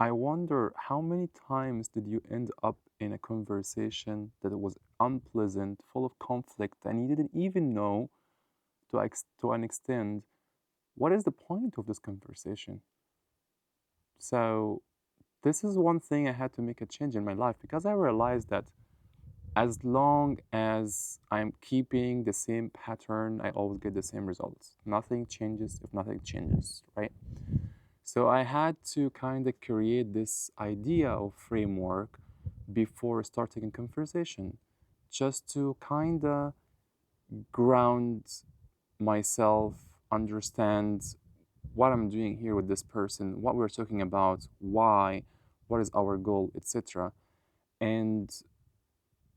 I wonder how many times did you end up in a conversation that was unpleasant, full of conflict, and you didn't even know to an extent what is the point of this conversation? So, this is one thing I had to make a change in my life because I realized that as long as I'm keeping the same pattern, I always get the same results. Nothing changes if nothing changes, right? So I had to kind of create this idea of framework before starting a conversation, just to kind of ground myself, understand what I'm doing here with this person, what we're talking about, why, what is our goal, etc. And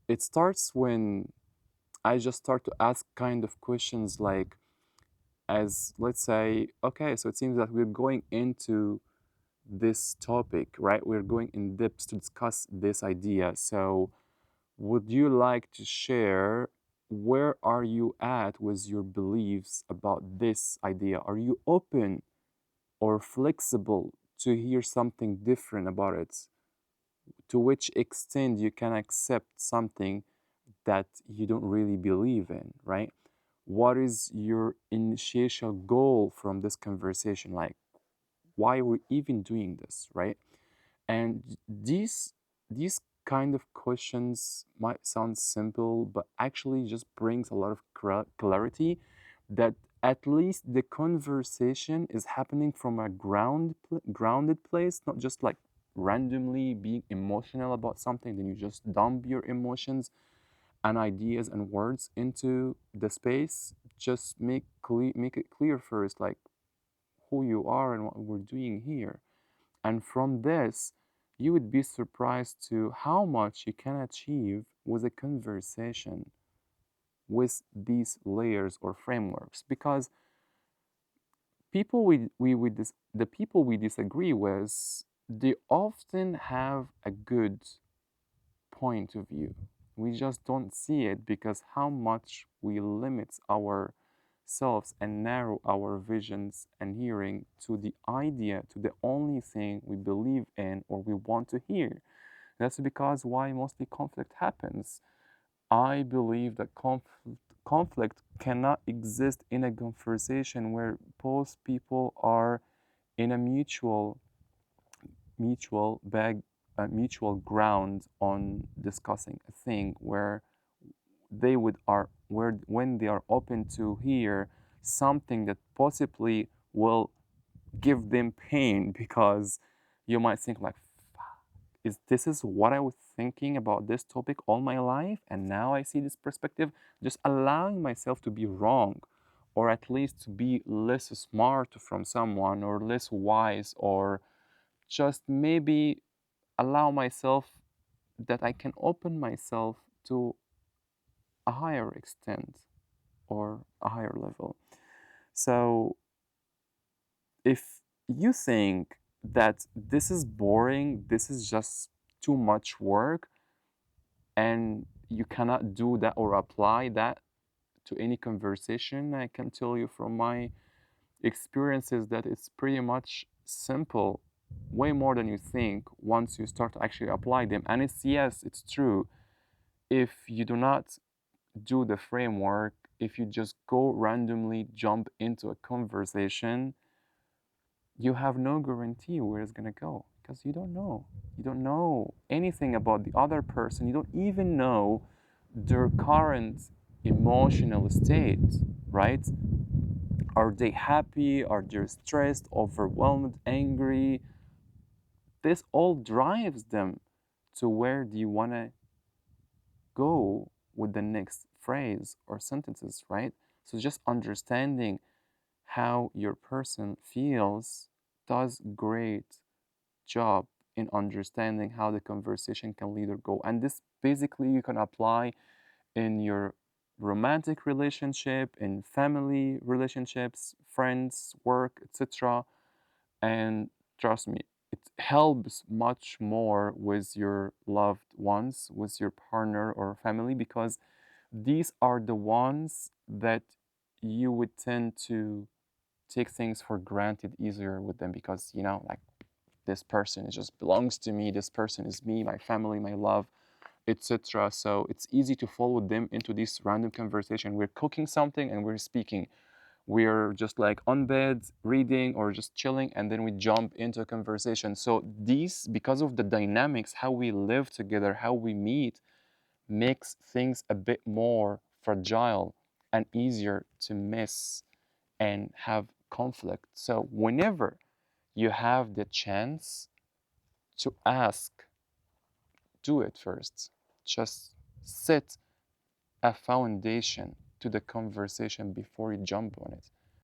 it starts when I just start to ask kind of questions like, as let's say, okay, so it seems that we're going into this topic, right? We're going in depth to discuss this idea. So, would you like to share where are you at with your beliefs about this idea? Are you open or flexible to hear something different about it? To which extent you can accept something that you don't really believe in, right? What is your initial goal from this conversation? Like, why we're even doing this, right? And these kind of questions might sound simple, but actually just brings a lot of clarity that at least the conversation is happening from a grounded place, not just like randomly being emotional about something, then you just dump your emotions and ideas and words into the space. Just make it clear first, like who you are and what we're doing here. And from this, you would be surprised to how much you can achieve with a conversation with these layers or frameworks. Because the people we disagree with, they often have a good point of view. We just don't see it because how much we limit ourselves and narrow our visions and hearing to the idea, to the only thing we believe in or we want to hear. That's because why mostly conflict happens. I believe that conflict cannot exist in a conversation where both people are in a mutual bag mutual ground on discussing a thing where they would are where when they are open to hear something that possibly will give them pain because you might think like, is this is what I was thinking about this topic all my life and now I see this perspective. Just allowing myself to be wrong, or at least to be less smart from someone or less wise, or just maybe allow myself that I can open myself to a higher extent or a higher level. So if you think that this is boring, this is just too much work, and you cannot do that or apply that to any conversation, I can tell you from my experiences that it's pretty much simple, way more than you think once you start to actually apply them. And it's, yes, it's true. If you do not do the framework, if you just go randomly jump into a conversation, you have no guarantee where it's going to go because you don't know. You don't know anything about the other person. You don't even know their current emotional state, right? Are they happy? Are they stressed, overwhelmed, angry? This all drives them to where do you want to go with the next phrase or sentences, right? So just understanding how your person feels does great job in understanding how the conversation can lead or go. And this basically you can apply in your romantic relationship, in family relationships, friends, work, etc. And trust me, it helps much more with your loved ones, with your partner or family, because these are the ones that you would tend to take things for granted easier with them because, like this person, it just belongs to me, this person is me, my family, my love, etc. So it's easy to follow them into this random conversation. We're cooking something and we're speaking. We're just like on bed reading or just chilling, and then we jump into a conversation. So these, because of the dynamics, how we live together, how we meet, makes things a bit more fragile and easier to miss and have conflict. So whenever you have the chance to ask, do it first. Just set a foundation to the conversation before you jump on it.